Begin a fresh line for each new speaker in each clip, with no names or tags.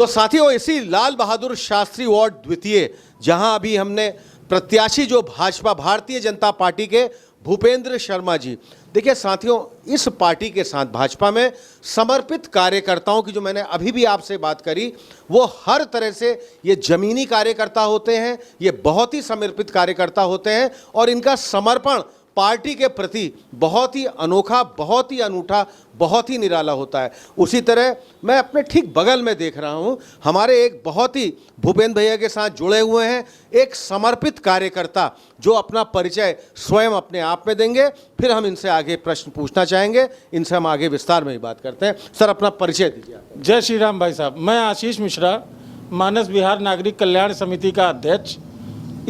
तो साथियों, इसी लाल बहादुर शास्त्री वार्ड द्वितीय, जहां अभी हमने प्रत्याशी जो भाजपा भारतीय जनता पार्टी के भूपेंद्र शर्मा जी, देखिए साथियों, इस पार्टी के साथ भाजपा में समर्पित कार्यकर्ताओं की जो मैंने अभी भी आपसे बात करी, वो हर तरह से ये जमीनी कार्यकर्ता होते हैं, ये बहुत ही समर्पित कार्यकर्ता होते हैं और इनका समर्पण पार्टी के प्रति बहुत ही अनोखा, बहुत ही अनूठा, बहुत ही निराला होता है। उसी तरह मैं अपने ठीक बगल में देख रहा हूं, हमारे एक बहुत ही भूपेंद्र भैया के साथ जुड़े हुए हैं एक समर्पित कार्यकर्ता, जो अपना परिचय स्वयं अपने आप में देंगे, फिर हम इनसे आगे प्रश्न पूछना चाहेंगे। इनसे हम आगे विस्तार में ही बात करते हैं। सर, अपना परिचय दीजिए।
जय श्री राम भाई साहब। मैं आशीष मिश्रा, मानस बिहार नागरिक कल्याण समिति का अध्यक्ष,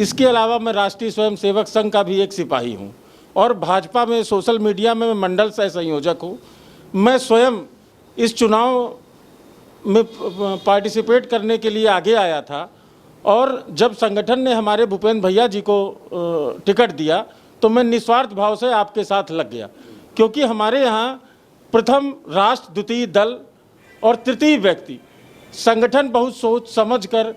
इसके अलावा मैं राष्ट्रीय स्वयंसेवक संघ का भी एक सिपाही हूँ और भाजपा में सोशल मीडिया में मैं मंडल सह संयोजक हूँ। मैं स्वयं इस चुनाव में पार्टिसिपेट करने के लिए आगे आया था और जब संगठन ने हमारे भूपेंद्र भैया जी को टिकट दिया तो मैं निस्वार्थ भाव से आपके साथ लग गया, क्योंकि हमारे यहाँ प्रथम राष्ट्र, द्वितीय दल और तृतीय व्यक्ति, संगठन बहुत सोच समझ कर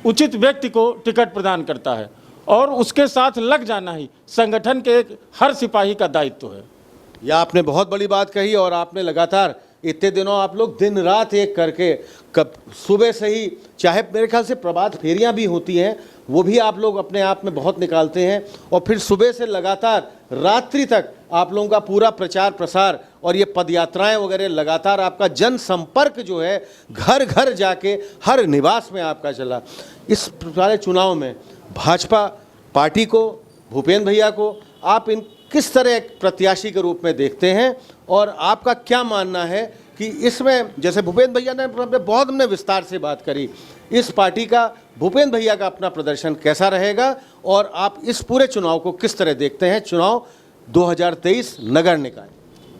उचित व्यक्ति को टिकट प्रदान करता है और उसके साथ लग जाना ही संगठन के एक हर सिपाही का दायित्व है।
यह आपने बहुत बड़ी बात कही और आपने लगातार इतने दिनों आप लोग दिन रात एक करके, कब सुबह से ही, चाहे मेरे ख्याल से प्रभात फेरियां भी होती हैं, वो भी आप लोग अपने आप में बहुत निकालते हैं और फिर सुबह से लगातार रात्रि तक आप लोगों का पूरा प्रचार प्रसार और ये पदयात्राएं वगैरह, लगातार आपका जनसंपर्क जो है घर घर जाके हर निवास में आपका चला। इस सारे चुनाव में भाजपा पार्टी को, भूपेंद्र भैया को आप इन किस तरह एक प्रत्याशी के रूप में देखते हैं और आपका क्या मानना है कि इसमें, जैसे भूपेंद्र भैया ने बहुत हमने विस्तार से बात करी, इस पार्टी का, भूपेंद्र भैया का अपना प्रदर्शन कैसा रहेगा और आप इस पूरे चुनाव को किस तरह देखते हैं, चुनाव 2023 नगर निकाय?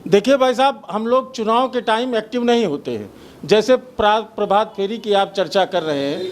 देखिए भाई साहब, हम लोग चुनाव के टाइम एक्टिव नहीं होते हैं। जैसे प्रभात फेरी की आप चर्चा कर रहे हैं,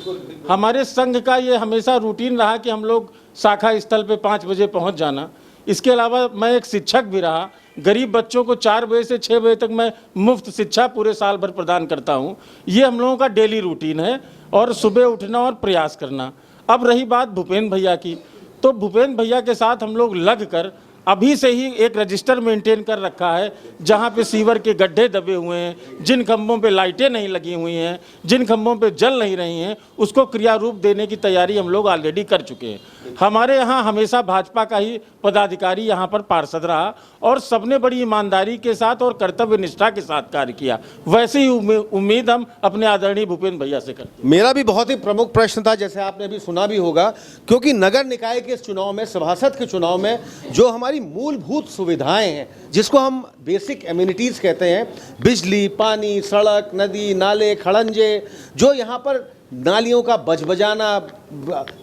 हमारे संघ का ये हमेशा रूटीन रहा कि हम लोग शाखा स्थल पे 5 बजे पहुंच जाना। इसके अलावा मैं एक शिक्षक भी रहा, गरीब बच्चों को 4 बजे से 6 बजे तक मैं मुफ्त शिक्षा पूरे साल भर प्रदान करता हूं। ये हम लोगों का डेली रूटीन है और सुबह उठना और प्रयास करना। अब रही बात भूपेंद्र भैया की, तो भूपेंद्र भैया के साथ हम लोग लग कर अभी से ही एक रजिस्टर मेंटेन कर रखा है, जहां पे सीवर के गड्ढे दबे हुए हैं, जिन खंभों पे लाइटें नहीं लगी हुई हैं, जिन खंभों पे जल नहीं रही हैं, उसको क्रिया रूप देने की तैयारी हम लोग ऑलरेडी कर चुके हैं। हमारे यहाँ हमेशा भाजपा का ही पदाधिकारी यहाँ पर पार्षद रहा और सबने बड़ी ईमानदारी के साथ और कर्तव्य निष्ठा के साथ कार्य किया। वैसे ही उम्मीद हम अपने आदरणीय भूपेंद्र भैया से करते हैं।
मेरा भी बहुत ही प्रमुख प्रश्न था, जैसे आपने भी सुना भी होगा, क्योंकि नगर निकाय के इस चुनाव में, सभासद के चुनाव में, जो हमारी मूलभूत सुविधाएं हैं, जिसको हम बेसिक एम्यूनिटीज़ कहते हैं, बिजली, पानी, सड़क, नदी, नाले, खड़ंजे, जो यहाँ पर नालियों का बजबजाना,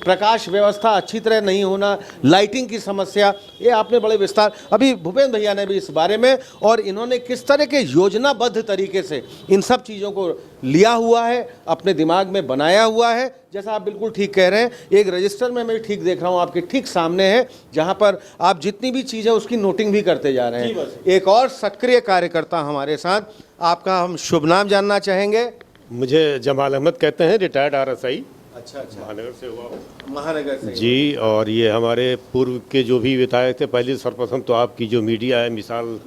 प्रकाश व्यवस्था अच्छी तरह नहीं होना, लाइटिंग की समस्या, ये आपने बड़े विस्तार, अभी भूपेंद्र भैया ने भी इस बारे में, और इन्होंने किस तरह के योजनाबद्ध तरीके से इन सब चीज़ों को लिया हुआ है, अपने दिमाग में बनाया हुआ है। जैसा आप बिल्कुल ठीक कह रहे हैं, एक रजिस्टर में मैं ठीक देख रहा हूँ आपके ठीक सामने है, जहाँ पर आप जितनी भी चीज़ है उसकी नोटिंग भी करते जा रहे हैं। एक और सक्रिय कार्यकर्ता हमारे साथ, आपका हम शुभ नाम जानना चाहेंगे।
मुझे जमाल अहमद कहते हैं, रिटायर्ड RSI।
अच्छा,
महानगर से हुआ हूँ।
महानगर से
जी, और ये हमारे पूर्व के जो भी विधायक थे, पहले सर्वप्रथम तो आपकी जो मीडिया है मिसाल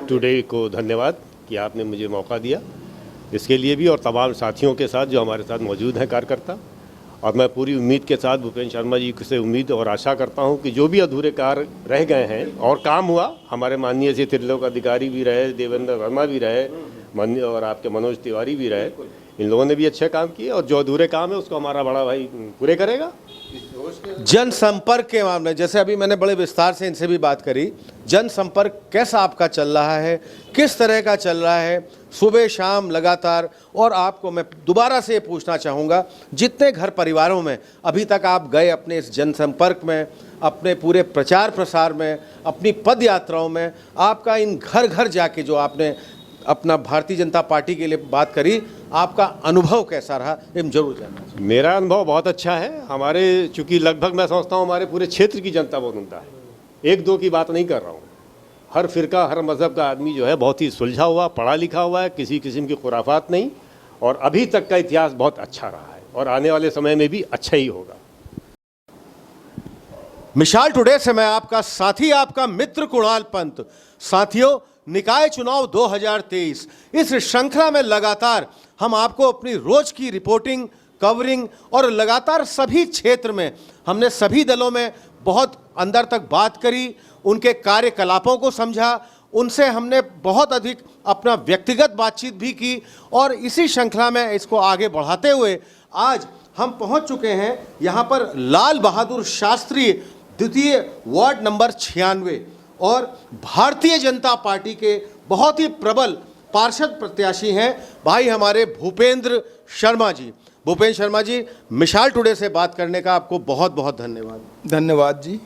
टुडे को धन्यवाद कि आपने मुझे मौका दिया, इसके लिए भी, और तमाम साथियों के साथ जो हमारे साथ मौजूद हैं कार्यकर्ता। और मैं पूरी उम्मीद के साथ भूपेंद्र शर्मा जी से उम्मीद और आशा करता हूं कि जो भी अधूरे कार्य रह गए हैं और काम हुआ, हमारे माननीय से त्रिलोक अधिकारी भी रहे, देवेंद्र वर्मा भी रहे, माननीय और आपके मनोज तिवारी भी रहे, इन लोगों ने भी अच्छे काम किए और जो अधूरे काम है उसको हमारा बड़ा भाई पूरे करेगा।
जनसंपर्क के मामले, जैसे अभी मैंने बड़े विस्तार से इनसे भी बात करी, जनसंपर्क कैसा आपका चल रहा है, किस तरह का चल रहा है, सुबह शाम लगातार? और आपको मैं दोबारा से पूछना चाहूँगा, जितने घर परिवारों में अभी तक आप गए अपने इस जनसंपर्क में, अपने पूरे प्रचार प्रसार में, अपनी पद यात्राओं में, आपका इन घर घर जाके जो आपने अपना भारतीय जनता पार्टी के लिए बात करी, आपका अनुभव कैसा रहा, हम जरूर जानना चाहिए।
मेरा अनुभव बहुत अच्छा है। हमारे, चूँकि लगभग मैं समझता हूँ हमारे पूरे क्षेत्र की जनता बहुत उम्दा है, एक दो की बात नहीं कर रहा हूँ। हर फिरका, हर मज़हब का आदमी जो है बहुत ही सुलझा हुआ, पढ़ा लिखा हुआ है, किसी किस्म की खुराफात नहीं, और अभी तक का इतिहास बहुत अच्छा रहा है और आने वाले समय में भी अच्छा ही होगा।
मिसाल टुडे से मैं आपका साथी, आपका मित्र कुणाल पंत। साथियों, निकाय चुनाव 2023 इस श्रृंखला में लगातार हम आपको अपनी रोज की रिपोर्टिंग, कवरिंग और लगातार सभी क्षेत्र में हमने सभी दलों में बहुत अंदर तक बात करी, उनके कार्यकलापों को समझा, उनसे हमने बहुत अधिक अपना व्यक्तिगत बातचीत भी की और इसी श्रृंखला में इसको आगे बढ़ाते हुए आज हम पहुंच चुके हैं यहाँ पर लाल बहादुर शास्त्री द्वितीय वार्ड नंबर 96 और भारतीय जनता पार्टी के बहुत ही प्रबल पार्षद प्रत्याशी हैं भाई हमारे भूपेंद्र शर्मा जी। भूपेंद्र शर्मा जी, मिसाल टुडे से बात करने का आपको बहुत बहुत धन्यवाद।
धन्यवाद जी।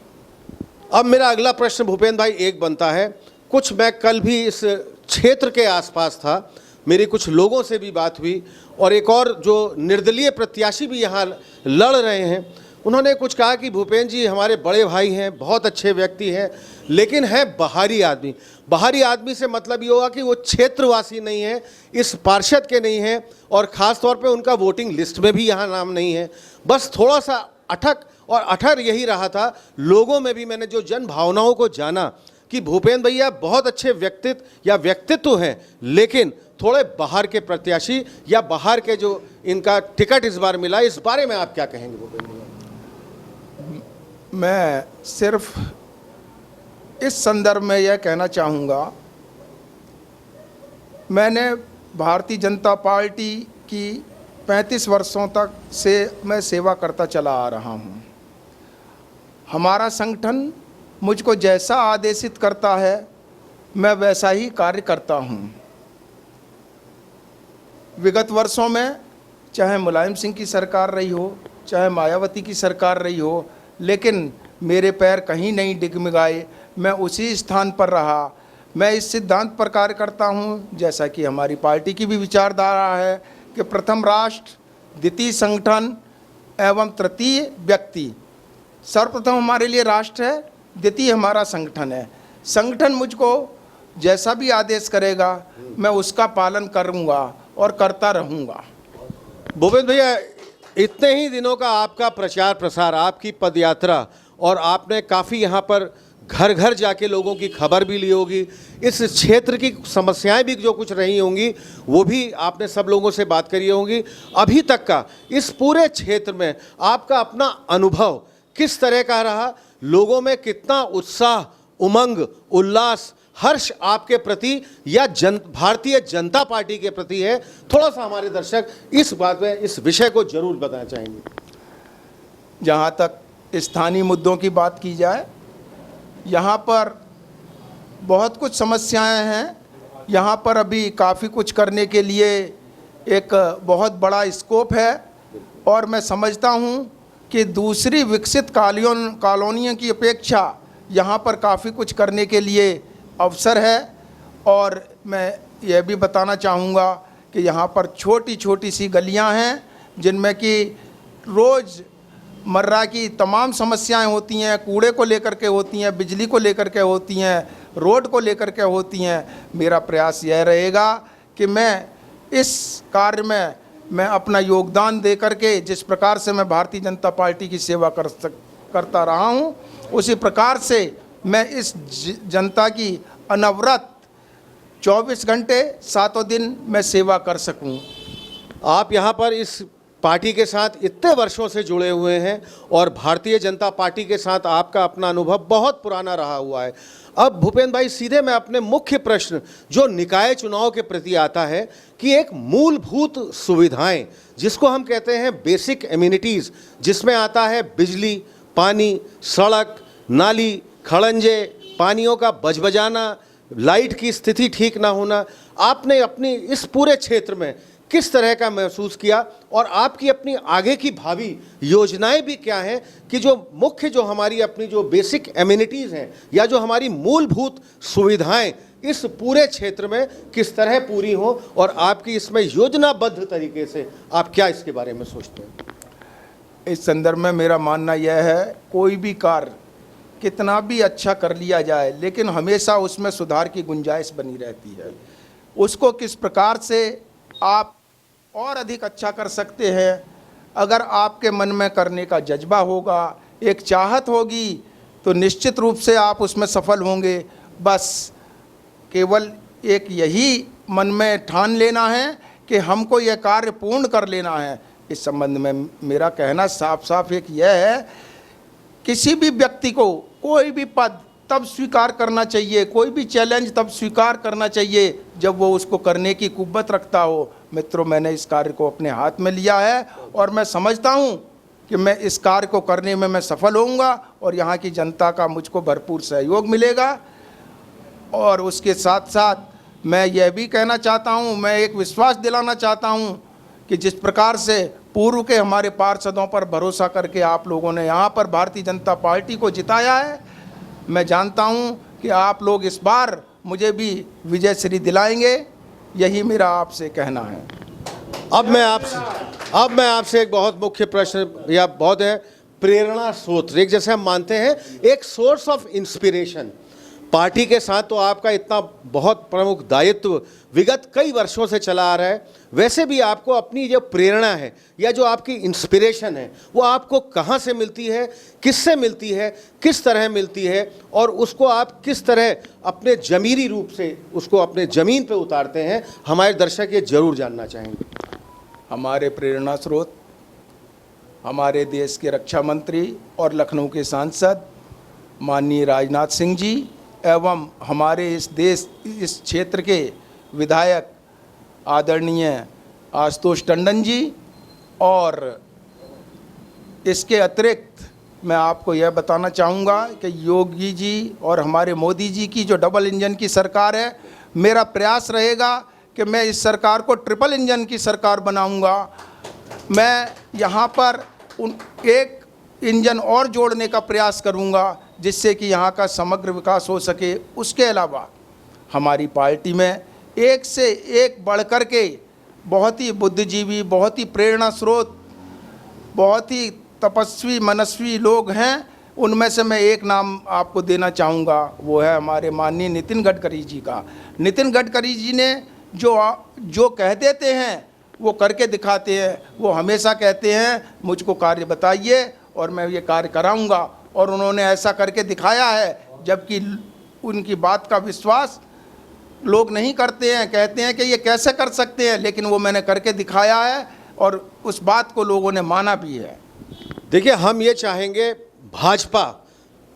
अब मेरा अगला प्रश्न भूपेंद्र भाई एक बनता है, कुछ मैं कल भी इस क्षेत्र के आसपास था, मेरी कुछ लोगों से भी बात हुई और एक और जो निर्दलीय प्रत्याशी भी यहाँ लड़ रहे हैं, उन्होंने कुछ कहा कि भूपेंद्र जी हमारे बड़े भाई हैं, बहुत अच्छे व्यक्ति हैं, लेकिन है बाहरी आदमी। बाहरी आदमी से मतलब ये होगा कि वो क्षेत्रवासी नहीं है, इस पार्षद के नहीं है और ख़ास तौर पे उनका वोटिंग लिस्ट में भी यहाँ नाम नहीं है। बस थोड़ा सा अटक और अठर यही रहा था। लोगों में भी मैंने जो जन भावनाओं को जाना कि भूपेंद्र भैया बहुत अच्छे व्यक्तित्व हैं, लेकिन थोड़े बाहर के प्रत्याशी या बाहर के जो इनका टिकट इस बार मिला, इस बारे में आप क्या कहेंगे भूपेंद्र भैया?
मैं सिर्फ इस संदर्भ में यह कहना चाहूँगा, मैंने भारतीय जनता पार्टी की 35 वर्षों तक से मैं सेवा करता चला आ रहा हूँ। हमारा संगठन मुझको जैसा आदेशित करता है मैं वैसा ही कार्य करता हूँ। विगत वर्षों में चाहे मुलायम सिंह की सरकार रही हो, चाहे मायावती की सरकार रही हो, लेकिन मेरे पैर कहीं नहीं डिगमिगाए, मैं उसी स्थान पर रहा। मैं इस सिद्धांत पर कार्य करता हूँ, जैसा कि हमारी पार्टी की भी विचारधारा है कि प्रथम राष्ट्र, द्वितीय संगठन एवं तृतीय व्यक्ति। सर्वप्रथम हमारे लिए राष्ट्र है, द्वितीय हमारा संगठन है। संगठन मुझको जैसा भी आदेश करेगा मैं उसका पालन करूँगा और करता रहूँगा।
भूपेंद्र भैया, इतने ही दिनों का आपका प्रचार प्रसार, आपकी पदयात्रा और आपने काफ़ी यहाँ पर घर घर जाके लोगों की खबर भी ली होगी, इस क्षेत्र की समस्याएं भी जो कुछ रही होंगी वो भी आपने सब लोगों से बात करी होंगी। अभी तक का इस पूरे क्षेत्र में आपका अपना अनुभव किस तरह का रहा? लोगों में कितना उत्साह, उमंग, उल्लास, हर्ष आपके प्रति या भारतीय जनता पार्टी के प्रति है? थोड़ा सा हमारे दर्शक इस बात में, इस विषय को जरूर बताना चाहेंगे।
जहाँ तक स्थानीय मुद्दों की बात की जाए, यहाँ पर बहुत कुछ समस्याएं हैं। यहाँ पर अभी काफ़ी कुछ करने के लिए एक बहुत बड़ा स्कोप है और मैं समझता हूँ कि दूसरी विकसित कॉलोनियों की अपेक्षा यहाँ पर काफ़ी कुछ करने के लिए अवसर है। और मैं यह भी बताना चाहूँगा कि यहाँ पर छोटी छोटी सी गलियाँ हैं जिनमें कि रोज़ मर्रा की तमाम समस्याएं होती हैं, कूड़े को लेकर के होती हैं, बिजली को लेकर के होती हैं, रोड को लेकर के होती हैं। मेरा प्रयास यह रहेगा कि मैं इस कार्य में मैं अपना योगदान दे करके, जिस प्रकार से मैं भारतीय जनता पार्टी की सेवा करता रहा हूँ, उसी प्रकार से मैं इस जनता की अनवरत 24 घंटे 7 दिन मैं सेवा कर सकूँ।
आप यहाँ पर इस पार्टी के साथ इतने वर्षों से जुड़े हुए हैं और भारतीय जनता पार्टी के साथ आपका अपना अनुभव बहुत पुराना रहा हुआ है। अब भूपेंद्र भाई, सीधे मैं अपने मुख्य प्रश्न जो निकाय चुनाव के प्रति आता है कि एक मूलभूत सुविधाएं जिसको हम कहते हैं बेसिक एमिनिटीज़, जिसमें आता है बिजली, पानी, सड़क, नाली, खड़ंजे, पानियों का बजबजाना, लाइट की स्थिति ठीक ना होना, आपने अपनी इस पूरे क्षेत्र में किस तरह का महसूस किया और आपकी अपनी आगे की भावी योजनाएं भी क्या हैं कि जो मुख्य, जो हमारी अपनी जो बेसिक एमिनिटीज़ हैं या जो हमारी मूलभूत सुविधाएं इस पूरे क्षेत्र में किस तरह पूरी हो और आपकी इसमें योजनाबद्ध तरीके से आप क्या इसके बारे में सोचते हैं?
इस संदर्भ में मेरा मानना यह है, कोई भी कार्य कितना भी अच्छा कर लिया जाए लेकिन हमेशा उसमें सुधार की गुंजाइश बनी रहती है। उसको किस प्रकार से आप और अधिक अच्छा कर सकते हैं। अगर आपके मन में करने का जज्बा होगा, एक चाहत होगी, तो निश्चित रूप से आप उसमें सफल होंगे। बस केवल एक यही मन में ठान लेना है कि हमको यह कार्य पूर्ण कर लेना है। इस संबंध में मेरा कहना साफ साफ एक यह है, किसी भी व्यक्ति को कोई भी पद तब स्वीकार करना चाहिए, कोई भी चैलेंज तब स्वीकार करना चाहिए जब वो उसको करने की कुव्वत रखता हो। मित्रों, मैंने इस कार्य को अपने हाथ में लिया है और मैं समझता हूँ कि मैं इस कार्य को करने में मैं सफल होऊंगा और यहाँ की जनता का मुझको भरपूर सहयोग मिलेगा। और उसके साथ साथ मैं यह भी कहना चाहता हूँ, मैं एक विश्वास दिलाना चाहता हूँ कि जिस प्रकार से पूर्व के हमारे पार्षदों पर भरोसा करके आप लोगों ने यहाँ पर भारतीय जनता पार्टी को जिताया है, मैं जानता हूँ कि आप लोग इस बार मुझे भी विजय श्री दिलाएंगे। यही मेरा आपसे कहना है।
अब मैं आपसे एक बहुत मुख्य प्रश्न या बहुत है, प्रेरणा स्रोत, एक जैसे हम मानते हैं एक सोर्स ऑफ इंस्पिरेशन, पार्टी के साथ तो आपका इतना बहुत प्रमुख दायित्व विगत कई वर्षों से चला आ रहा है, वैसे भी आपको अपनी जो प्रेरणा है या जो आपकी इंस्पिरेशन है वो आपको कहाँ से मिलती है, किससे मिलती है, किस तरह मिलती है, और उसको आप किस तरह अपने जमीरी रूप से उसको अपने ज़मीन पे उतारते हैं, हमारे दर्शक ये जरूर जानना चाहेंगे।
हमारे प्रेरणा स्रोत हमारे देश के रक्षा मंत्री और लखनऊ के सांसद माननीय राजनाथ सिंह जी एवं हमारे इस क्षेत्र के विधायक आदरणीय आशुतोष टंडन जी, और इसके अतिरिक्त मैं आपको यह बताना चाहूँगा कि योगी जी और हमारे मोदी जी की जो डबल इंजन की सरकार है, मेरा प्रयास रहेगा कि मैं इस सरकार को ट्रिपल इंजन की सरकार बनाऊँगा। मैं यहाँ पर एक इंजन और जोड़ने का प्रयास करूँगा जिससे कि यहाँ का समग्र विकास हो सके। उसके अलावा हमारी पार्टी में एक से एक बढ़ कर के बहुत ही बुद्धिजीवी, बहुत ही प्रेरणा स्रोत, बहुत ही तपस्वी मनस्वी लोग हैं। उनमें से मैं एक नाम आपको देना चाहूँगा, वो है हमारे माननीय नितिन गडकरी जी का। नितिन गडकरी जी ने जो कह देते हैं वो करके दिखाते हैं। वो हमेशा कहते हैं मुझको कार्य बताइए और मैं ये कार्य कराऊंगा, और उन्होंने ऐसा करके दिखाया है। जबकि उनकी बात का विश्वास लोग नहीं करते हैं, कहते हैं कि ये कैसे कर सकते हैं, लेकिन वो मैंने करके दिखाया है और उस बात को लोगों ने माना भी है।
देखिए, हम ये चाहेंगे, भाजपा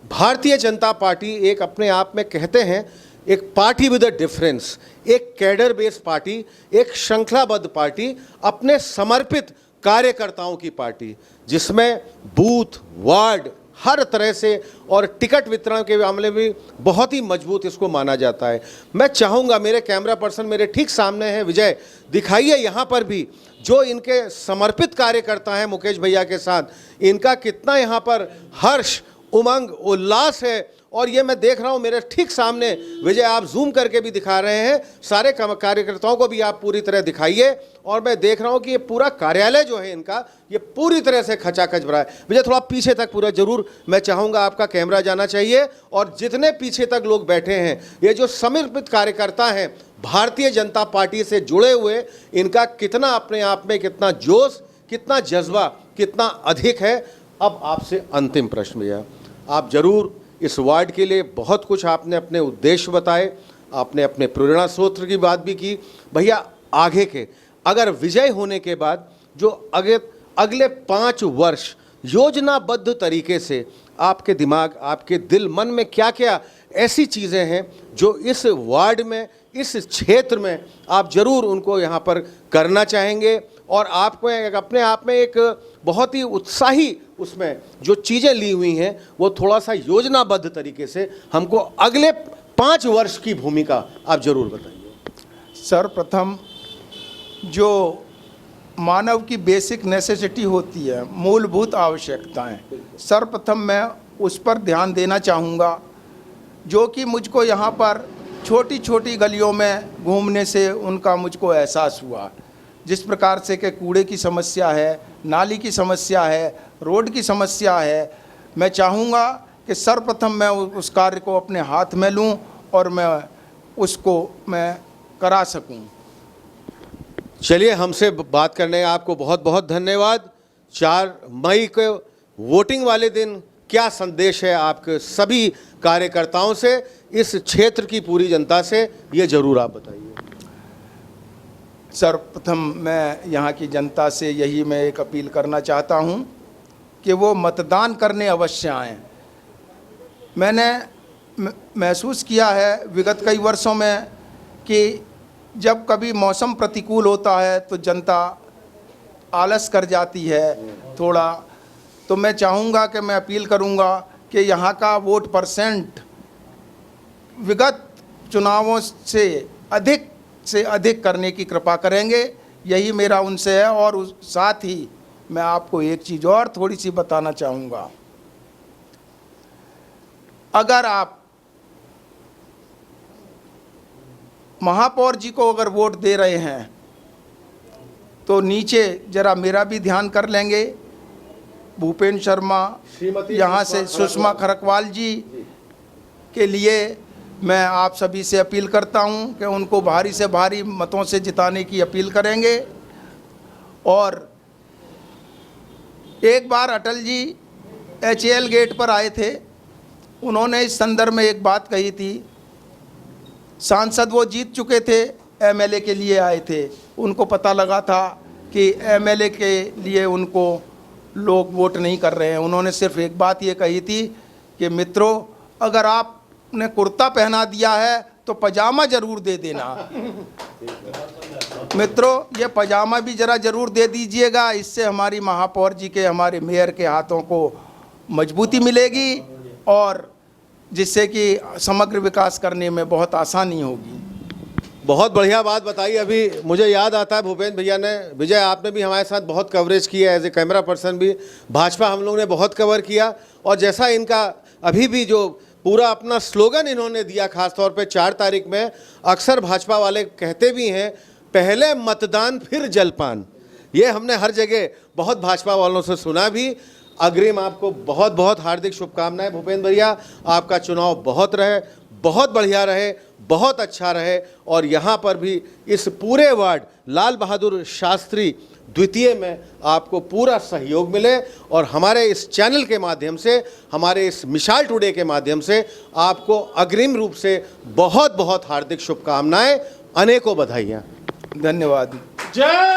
भारतीय जनता पार्टी एक अपने आप में कहते हैं एक पार्टी विद अ डिफरेंस, एक कैडर बेस्ड पार्टी, एक श्रृंखलाबद्ध पार्टी, अपने समर्पित कार्यकर्ताओं की पार्टी, जिसमें बूथ वार्ड हर तरह से और टिकट वितरण के मामले में बहुत ही मजबूत इसको माना जाता है। मैं चाहूँगा, मेरे कैमरा पर्सन मेरे ठीक सामने है विजय, दिखाइए यहाँ पर भी जो इनके समर्पित कार्यकर्ता हैं मुकेश भैया के साथ, इनका कितना यहाँ पर हर्ष, उमंग, उल्लास है। और ये मैं देख रहा हूँ मेरे ठीक सामने, विजय आप जूम करके भी दिखा रहे हैं, सारे कार्यकर्ताओं को भी आप पूरी तरह दिखाइए। और मैं देख रहा हूँ कि ये पूरा कार्यालय जो है इनका, ये पूरी तरह से खचाखच भरा है। विजय थोड़ा पीछे तक पूरा जरूर मैं चाहूँगा, आपका कैमरा जाना चाहिए। और जितने पीछे तक लोग बैठे हैं, ये जो समर्पित कार्यकर्ता हैं भारतीय जनता पार्टी से जुड़े हुए, इनका कितना अपने आप में कितना जोश, कितना जज्बा, कितना अधिक है। अब आपसे अंतिम प्रश्न भैया, आप जरूर इस वार्ड के लिए बहुत कुछ आपने अपने उद्देश्य बताए, आपने अपने प्रेरणा स्रोत की बात भी की। भैया आगे के अगर विजय होने के बाद जो अगले 5 वर्ष योजनाबद्ध तरीके से आपके दिमाग, आपके दिल, मन में क्या क्या ऐसी चीज़ें हैं जो इस वार्ड में, इस क्षेत्र में आप जरूर उनको यहाँ पर करना चाहेंगे, और आपको अपने आप में एक बहुत ही उत्साही उसमें जो चीज़ें ली हुई हैं वो थोड़ा सा योजनाबद्ध तरीके से हमको अगले 5 वर्ष की भूमिका आप जरूर बताइए।
सर्वप्रथम जो मानव की बेसिक नेसेसिटी होती है, मूलभूत आवश्यकताएं, सर्वप्रथम मैं उस पर ध्यान देना चाहूँगा, जो कि मुझको यहाँ पर छोटी छोटी गलियों में घूमने से उनका मुझको एहसास हुआ। जिस प्रकार से कि कूड़े की समस्या है, नाली की समस्या है, रोड की समस्या है, मैं चाहूँगा कि सर्वप्रथम मैं उस कार्य को अपने हाथ में लूँ और मैं उसको मैं करा सकूँ।
चलिए, हमसे बात करने आपको बहुत बहुत धन्यवाद। 4 मई को वोटिंग वाले दिन क्या संदेश है आपके सभी कार्यकर्ताओं से, इस क्षेत्र की पूरी जनता से, ये जरूर आप बताइए।
सर्वप्रथम मैं यहाँ की जनता से यही मैं एक अपील करना चाहता हूँ कि वो मतदान करने अवश्य आएँ। मैंने महसूस किया है विगत कई वर्षों में कि जब कभी मौसम प्रतिकूल होता है तो जनता आलस कर जाती है थोड़ा। तो मैं चाहूँगा कि मैं अपील करूँगा कि यहाँ का वोट परसेंट विगत चुनावों से अधिक करने की कृपा करेंगे, यही मेरा उनसे है। और साथ ही मैं आपको एक चीज़ और थोड़ी सी बताना चाहूँगा। अगर आप महापौर जी को अगर वोट दे रहे हैं तो नीचे जरा मेरा भी ध्यान कर लेंगे। भूपेंद्र शर्मा, यहाँ से सुषमा खरकवाल जी के लिए मैं आप सभी से अपील करता हूँ कि उनको भारी से भारी मतों से जिताने की अपील करेंगे। और एक बार अटल जी HAL गेट पर आए थे, उन्होंने इस संदर्भ में एक बात कही थी। सांसद वो जीत चुके थे, MLA के लिए आए थे। उनको पता लगा था कि MLA के लिए उनको लोग वोट नहीं कर रहे हैं। उन्होंने सिर्फ एक बात ये कही थी कि मित्रों, अगर आपने कुर्ता पहना दिया है तो पजामा ज़रूर दे देना। मित्रों, ये पजामा भी ज़रा ज़रूर दे दीजिएगा। इससे हमारी महापौर जी के, हमारे मेयर के हाथों को मजबूती मिलेगी और जिससे कि समग्र विकास करने में बहुत आसानी होगी।
बहुत बढ़िया बात बताई। अभी मुझे याद आता है भूपेंद्र भैया ने, विजय आपने भी हमारे साथ बहुत कवरेज किया है, एज ए कैमरा पर्सन भी भाजपा हम लोग ने बहुत कवर किया। और जैसा इनका अभी भी जो पूरा अपना स्लोगन इन्होंने दिया, खासतौर पे 4 तारीख में, अक्सर भाजपा वाले कहते भी हैं, पहले मतदान फिर जलपान। ये हमने हर जगह बहुत भाजपा वालों से सुना भी। अग्रिम आपको बहुत बहुत हार्दिक शुभकामनाएं भूपेंद्र भैया। आपका चुनाव बहुत बढ़िया रहे, बहुत अच्छा रहे। और यहाँ पर भी इस पूरे वार्ड लाल बहादुर शास्त्री द्वितीय में आपको पूरा सहयोग मिले। और हमारे इस चैनल के माध्यम से, हमारे इस मिसाल टुडे के माध्यम से आपको अग्रिम रूप से बहुत बहुत हार्दिक शुभकामनाएं, अनेकों बधाइयाँ।
धन्यवाद।
जय